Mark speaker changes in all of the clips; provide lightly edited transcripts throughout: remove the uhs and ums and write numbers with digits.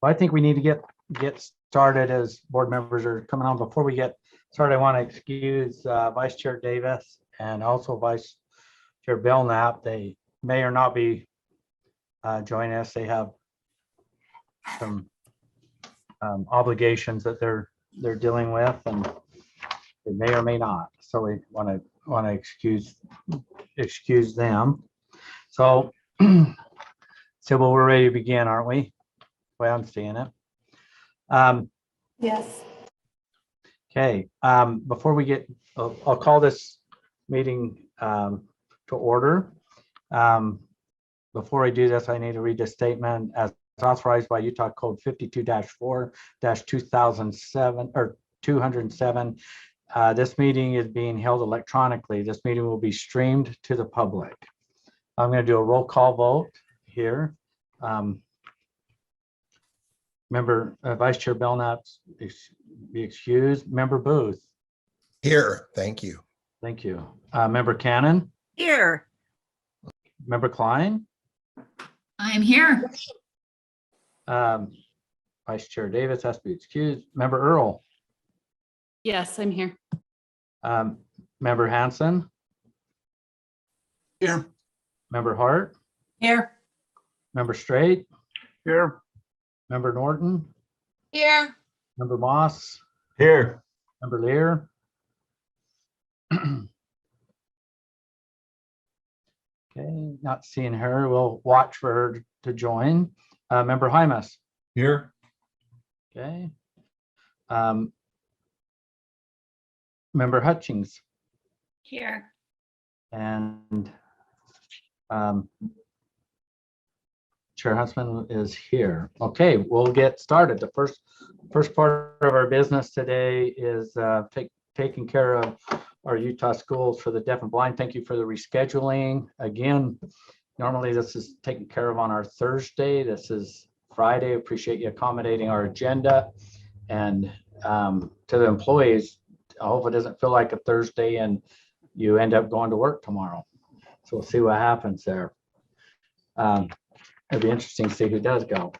Speaker 1: Well, I think we need to get started as board members are coming on. Before we get started, I want to excuse Vice Chair Davis and also Vice Chair Belknap. They may or not be joining us. They have some obligations that they're dealing with, and they may or may not. So we want to excuse them. So, Sybil, we're ready to begin, aren't we? Well, I'm seeing it.
Speaker 2: Yes.
Speaker 1: Okay. Before we get, I'll call this meeting to order. Before I do this, I need to read the statement as authorized by Utah Code 52-4-2007 or 207. This meeting is being held electronically. This meeting will be streamed to the public. I'm going to do a roll call vote here. Member Vice Chair Belknap, be excused. Member Booth.
Speaker 3: Here, thank you.
Speaker 1: Thank you. Member Cannon.
Speaker 4: Here.
Speaker 1: Member Klein.
Speaker 4: I'm here.
Speaker 1: Vice Chair Davis has to be excused. Member Earl.
Speaker 2: Yes, I'm here.
Speaker 1: Member Hanson.
Speaker 3: Here.
Speaker 1: Member Hart.
Speaker 4: Here.
Speaker 1: Member Straight.
Speaker 3: Here.
Speaker 1: Member Norton.
Speaker 4: Here.
Speaker 1: Member Moss.
Speaker 3: Here.
Speaker 1: Member Lear. Okay, not seeing her. We'll watch for her to join. Member Hymas.
Speaker 3: Here.
Speaker 1: Okay. Member Hutchings.
Speaker 4: Here.
Speaker 1: And Chair Huntsman is here. Okay, we'll get started. The first part of our business today is taking care of our Utah schools for the deaf and blind. Thank you for the rescheduling. Again, normally this is taken care of on our Thursday. This is Friday. Appreciate you accommodating our agenda. And to the employees, I hope it doesn't feel like a Thursday and you end up going to work tomorrow. So we'll see what happens there. It'll be interesting to see who does go.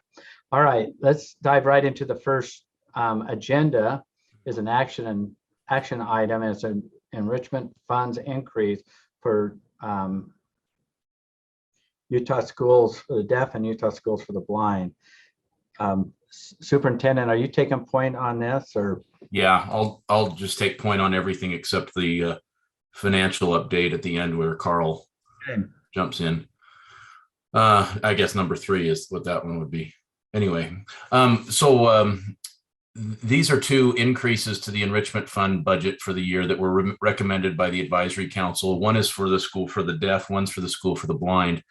Speaker 1: All right, let's dive right into the first agenda. Is an action item. It's an enrichment funds increase for Utah schools for the deaf and Utah schools for the blind. Superintendent, are you taking point on this, or?
Speaker 5: Yeah, I'll just take point on everything except the financial update at the end where Carl jumps in. I guess number 3 is what that one would be. Anyway, these are 2 increases to the enrichment fund budget for the year that were recommended by the advisory council. One is for the school for the deaf, one's for the school for the blind.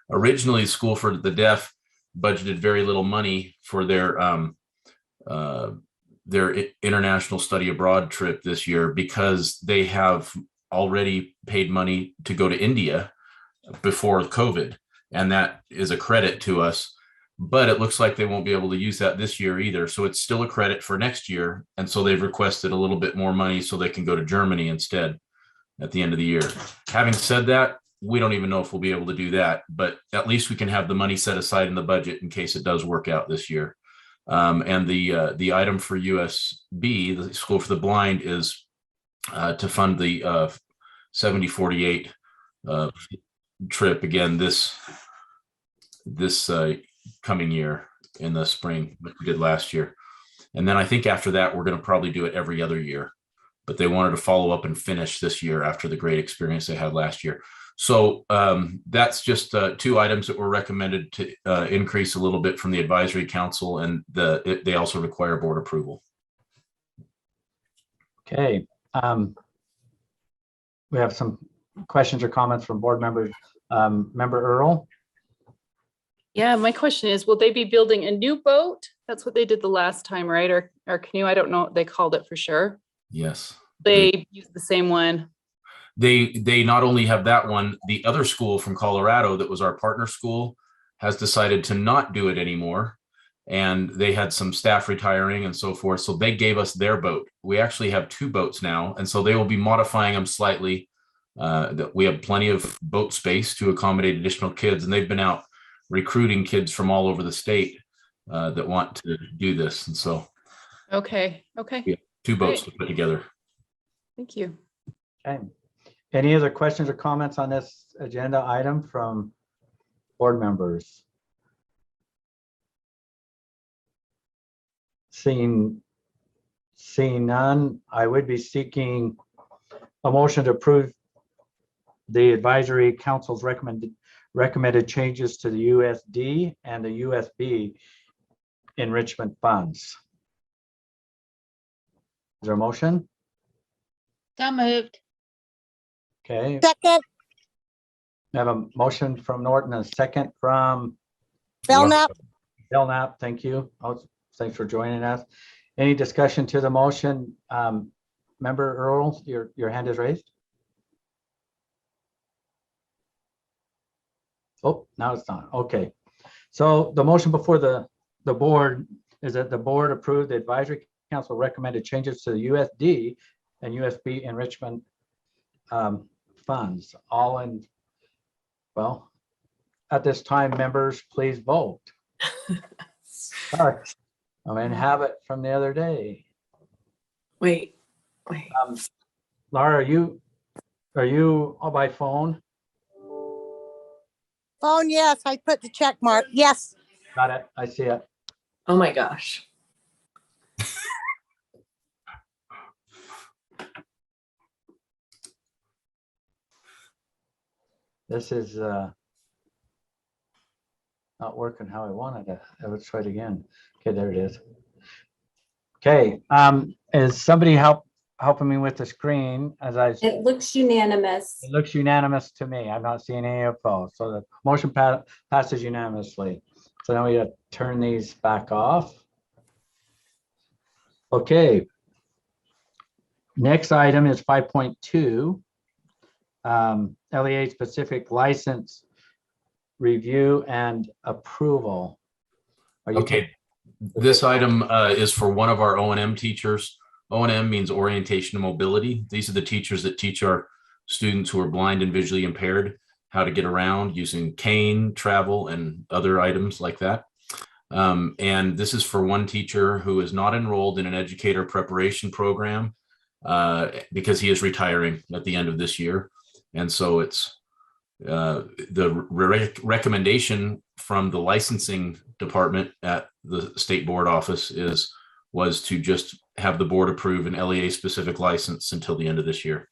Speaker 5: Originally, the school for the deaf budgeted very little money for their international study abroad trip this year because they have already paid money to go to India before COVID. And that is a credit to us, but it looks like they won't be able to use that this year either. So it's still a credit for next year. And so they've requested a little bit more money so they can go to Germany instead at the end of the year. Having said that, we don't even know if we'll be able to do that, but at least we can have the money set aside in the budget in case it does work out this year. And the item for USB, the School for the Blind, is to fund the 7048 trip again this coming year in the spring, like we did last year. And then I think after that, we're going to probably do it every other year, but they wanted to follow up and finish this year after the great experience they had last year. So that's just 2 items that were recommended to increase a little bit from the advisory council, and they also require board approval.
Speaker 1: Okay. We have some questions or comments from board members. Member Earl?
Speaker 2: Yeah, my question is, will they be building a new boat? That's what they did the last time, right? Or canoe? I don't know what they called it for sure.
Speaker 5: Yes.
Speaker 2: They used the same one.
Speaker 5: They not only have that one, the other school from Colorado that was our partner school has decided to not do it anymore. And they had some staff retiring and so forth. So they gave us their boat. We actually have 2 boats now. And so they will be modifying them slightly. We have plenty of boat space to accommodate additional kids. And they've been out recruiting kids from all over the state that want to do this. And so
Speaker 2: Okay,
Speaker 5: we
Speaker 2: okay,
Speaker 5: have 2 boats
Speaker 2: Great.
Speaker 5: to put together.
Speaker 2: thank you.
Speaker 1: Okay. Any other questions or comments on this agenda item from board members? Seeing none, I would be seeking a motion to approve the advisory council's recommended changes to the USD and the USB enrichment funds. Is there a motion?
Speaker 4: So moved.
Speaker 1: Okay,
Speaker 6: Second,
Speaker 1: I have a motion from Norton and a second from
Speaker 6: Belknap.
Speaker 1: Belknap. Thank you. Thanks for joining us. Any discussion to the motion? Member Earl, your hand is raised. Oh, now it's not. Okay. So the motion before the board is that the board approve the advisory council recommended changes to the USD and USB enrichment funds. All in, well, at this time, members, please vote. Sorry, I'm in habit from the other day.
Speaker 7: Wait.
Speaker 1: Laura, are you all by phone?
Speaker 6: Phone, yes, I put the check mark. Yes.
Speaker 1: Got it. I see it.
Speaker 7: Oh my gosh.
Speaker 1: This is not working how I wanted it. Let's try it again. Okay, there it is. Okay, is somebody helping me with the screen as
Speaker 8: It looks unanimous.
Speaker 1: it looks unanimous to me. I'm not seeing any opposed. So the motion passes unanimously. So now we got to turn these back off. Okay. Next item is 5.2. LEA specific license review and approval. Are you
Speaker 5: Okay. This item is for one of our O&M teachers. O&M means orientation and mobility. These are the teachers that teach our students who are blind and visually impaired how to get around using cane, travel, and other items like that. And this is for one teacher who is not enrolled in an educator preparation program because he is retiring at the end of this year. And so it's the recommendation from the licensing department at the state board office was to just have the board approve an LEA specific license until the end of this year.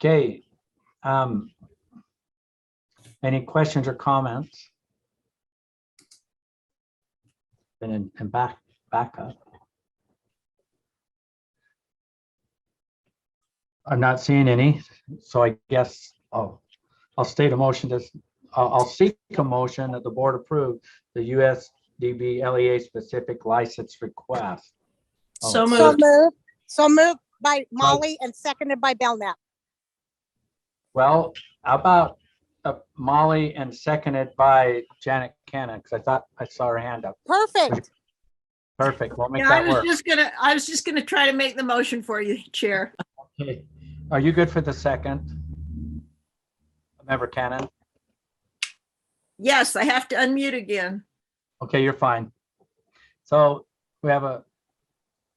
Speaker 1: Okay. Any questions or comments? And back up. I'm not seeing any, so I guess I'll state a motion. I'll seek a motion that the board approve the USDB LEA specific license request. Oh.
Speaker 7: So
Speaker 6: So
Speaker 7: moved.
Speaker 6: moved. So moved by Molly and seconded by Belknap.
Speaker 1: Well, how about Molly and seconded by Janet Cannon, because I thought I saw her hand up.
Speaker 6: Perfect.
Speaker 1: Perfect. We'll make
Speaker 4: Yeah,
Speaker 1: that work.
Speaker 4: I was just gonna try to make the motion for you, Chair.
Speaker 1: Okay. Are you good for the second? Member Cannon?
Speaker 4: Yes, I have to unmute again.
Speaker 1: Okay, you're fine. So we have a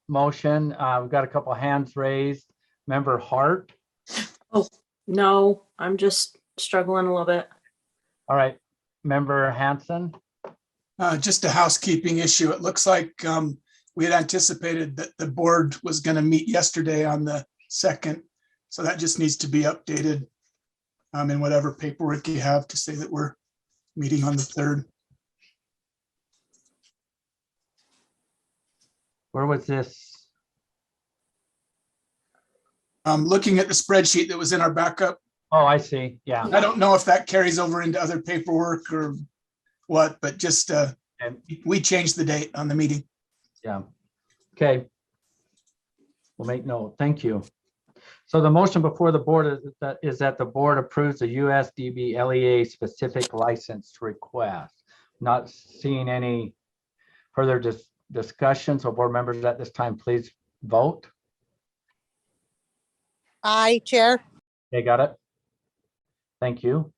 Speaker 1: motion. We've got a couple hands raised. Member Hart.
Speaker 7: No, I'm just struggling a little bit.
Speaker 1: All right. Member Hanson.
Speaker 9: Just a housekeeping issue. It looks like we had anticipated that the board was going to meet yesterday on the 2nd. So that just needs to be updated in whatever paperwork you have to say that we're meeting on the 3rd.
Speaker 1: Where was this?
Speaker 9: Looking at the spreadsheet that was in our backup,
Speaker 1: Oh, I see. Yeah.
Speaker 9: I don't know if that carries over into other paperwork or what, but just we changed the date on the meeting.
Speaker 1: Yeah. Okay. We'll make note. Thank you. So the motion before the board is that the board approves the USDB LEA specific license request. Not seeing any further discussion. So board members at this time, please vote.
Speaker 6: Aye, Chair.
Speaker 1: Okay, got it. Thank you.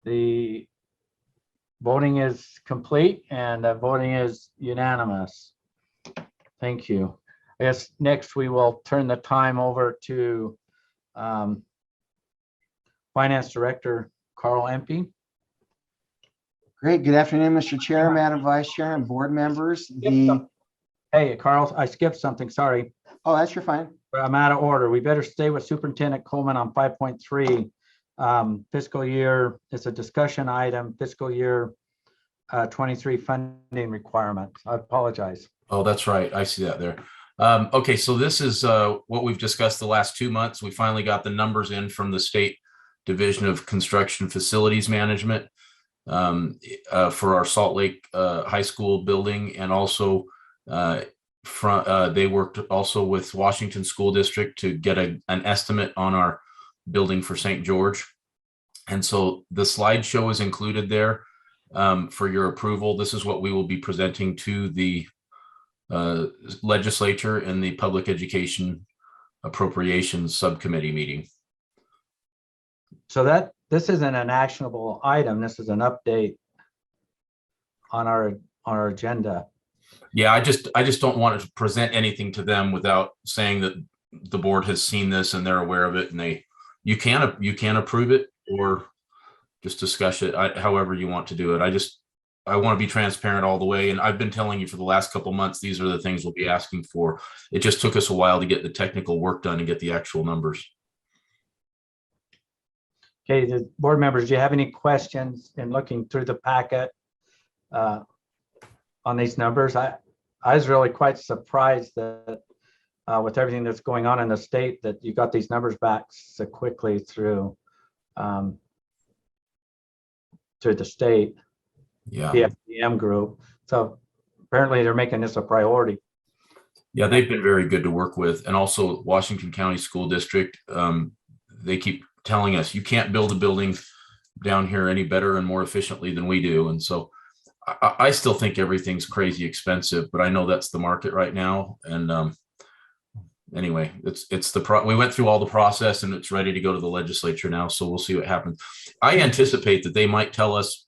Speaker 1: The voting is complete and the voting is unanimous. Thank you. I guess next we will turn the time over to Finance Director Carl Empey.
Speaker 10: Great. Good afternoon, Mr. Chair, Madam Vice Chair, and board members.
Speaker 1: Hey, Carl, I skipped something. Sorry.
Speaker 10: Oh, that's your fine.
Speaker 1: I'm out of order. We better stay with Superintendent Coleman on 5.3. Fiscal year, it's a discussion item, fiscal year 23 funding requirements. I apologize.
Speaker 5: Oh, that's right. I see that there. Okay, so this is what we've discussed the last 2 months. We finally got the numbers in from the State Division of Construction Facilities Management for our Salt Lake High School building, and also they worked also with Washington School District to get an estimate on our building for St. George. And so the slideshow is included there for your approval. This is what we will be presenting to the legislature in the Public Education Appropriations Subcommittee meeting.
Speaker 1: So this isn't an actionable item. This is an update on our agenda.
Speaker 5: Yeah, I just don't want to present anything to them without saying that the board has seen this and they're aware of it, and you can approve it or just discuss it however you want to do it. I want to be transparent all the way, and I've been telling you for the last couple of months these are the things we'll be asking for. It just took us a while to get the technical work done and get the actual numbers.
Speaker 1: Okay, the board members, do you have any questions in looking through the packet on these numbers? I was really quite surprised that with everything that's going on in the state that you got these numbers back so quickly through to the state PFDM group. So apparently they're making this a priority.
Speaker 5: Yeah, they've been very good to work with, and also Washington County School District. They keep telling us you can't build a building down here any better and more efficiently than we do, and so I still think everything's crazy expensive, but I know that's the market right now. And anyway, we went through all the process and it's ready to go to the legislature now. So we'll see what happens. I anticipate that they might tell us,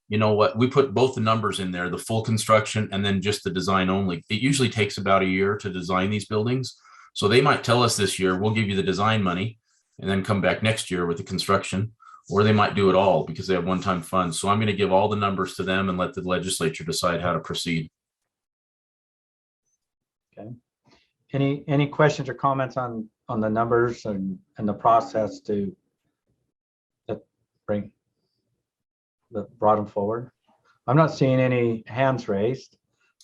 Speaker 5: you know what, we put both the numbers in there, the full construction and then just the design only. It usually takes about a year to design these buildings. So they might tell us this year, we'll give you the design money and then come back next year with the construction. Or they might do it all because they have one-time funds. So I'm going to give all the numbers to them and let the legislature decide how to proceed.
Speaker 1: Okay. Any questions or comments on the numbers and the process to bring that brought them forward? I'm not seeing any hands raised.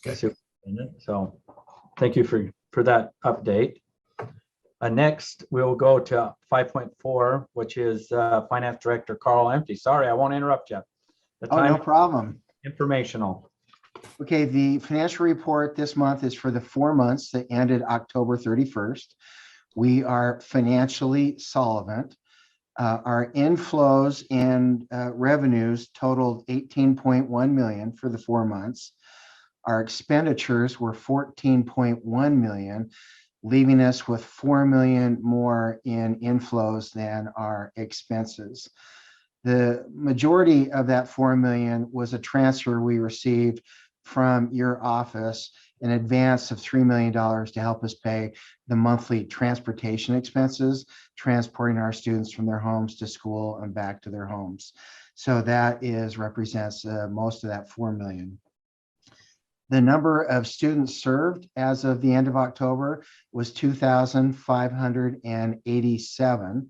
Speaker 5: Okay.
Speaker 1: So thank you for that update. Next, we'll go to 5.4, which is Finance Director Carl Empey. Sorry, I won't interrupt you.
Speaker 10: No problem.
Speaker 1: Informational.
Speaker 10: Okay, the financial report this month is for the 4 months that ended October 31st. We are financially solvent. Our inflows and revenues totaled $18.1 million for the 4 months. Our expenditures were $14.1 million, leaving us with $4 million more in inflows than our expenses. The majority of that $4 million was a transfer we received from your office, an advance of $3 million to help us pay the monthly transportation expenses, transporting our students from their homes to school and back to their homes. So that represents most of that $4 million. The number of students served as of the end of October was 2,587.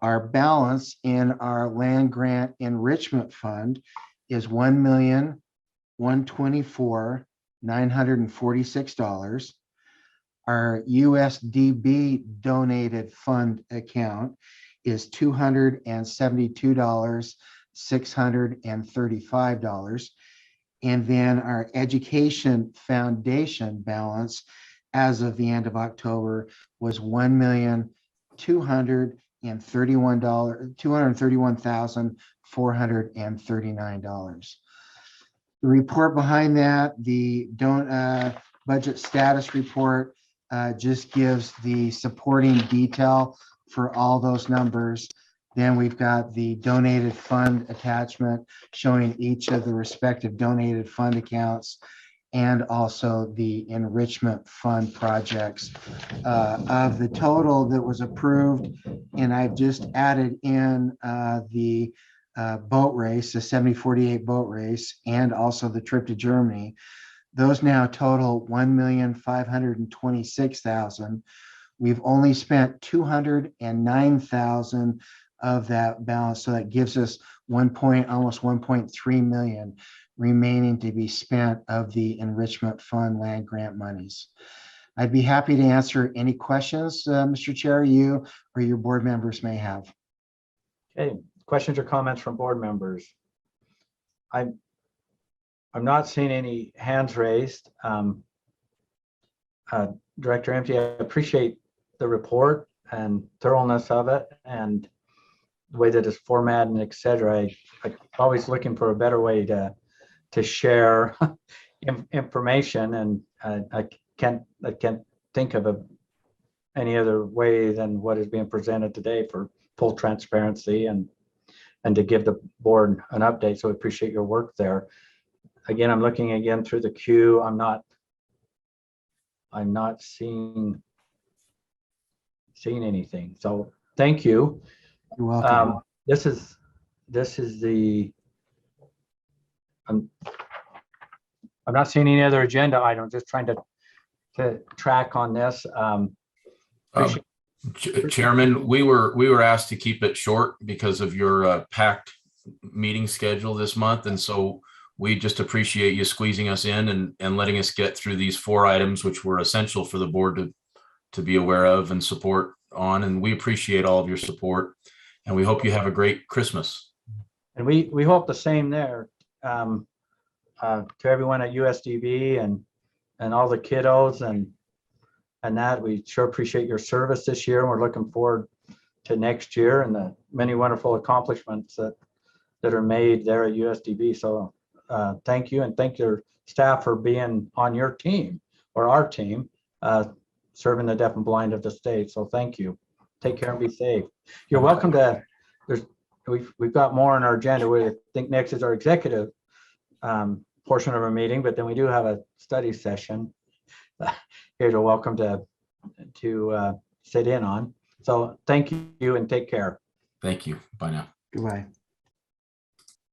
Speaker 10: Our balance in our land grant enrichment fund is $1,124,946. Our USDB donated fund account is $272,635. And then our education foundation balance as of the end of October was $231,439. The report behind that, the budget status report, just gives the supporting detail for all those numbers. Then we've got the donated fund attachment showing each of the respective donated fund accounts and also the enrichment fund projects. Of the total that was approved, and I've just added in the boat race, the 7048 boat race, and also the trip to Germany. Those now total 1,526,000. We've only spent 209,000 of that balance, so that gives us almost 1.3 million remaining to be spent of the enrichment fund land grant monies. I'd be happy to answer any questions, Mr. Chair, you or your board members may have.
Speaker 1: Okay, questions or comments from board members? I'm not seeing any hands raised. Director Empty, I appreciate the report and thoroughness of it and the way that it's formatted and et cetera. I'm always looking for a better way to share information, and I can't think of any other way than what is being presented today for full transparency and to give the board an update. So I appreciate your work there. Again, I'm looking again through the queue. I'm not seeing anything. So thank you.
Speaker 10: You're welcome.
Speaker 1: This is the, I'm not seeing any other agenda item, just trying to track on this.
Speaker 5: Chairman, we were asked to keep it short because of your packed meeting schedule this month. And so we just appreciate you squeezing us in and letting us get through these 4 items, which were essential for the board to be aware of and support on. And we appreciate all of your support, and we hope you have a great Christmas.
Speaker 1: And we hope the same there, to everyone at USDB and all the kiddos and that. We sure appreciate your service this year, and we're looking forward to next year and the many wonderful accomplishments that are made there at USDB. So thank you, and thank your staff for being on your team or our team, serving the deaf and blind of the state. So thank you. Take care and be safe. You're welcome to, we've got more on our agenda. I think next is our executive portion of our meeting, but then we do have a study session here. You're welcome to sit in on. So thank you and take care.
Speaker 5: Thank you. Bye now.
Speaker 10: Goodbye.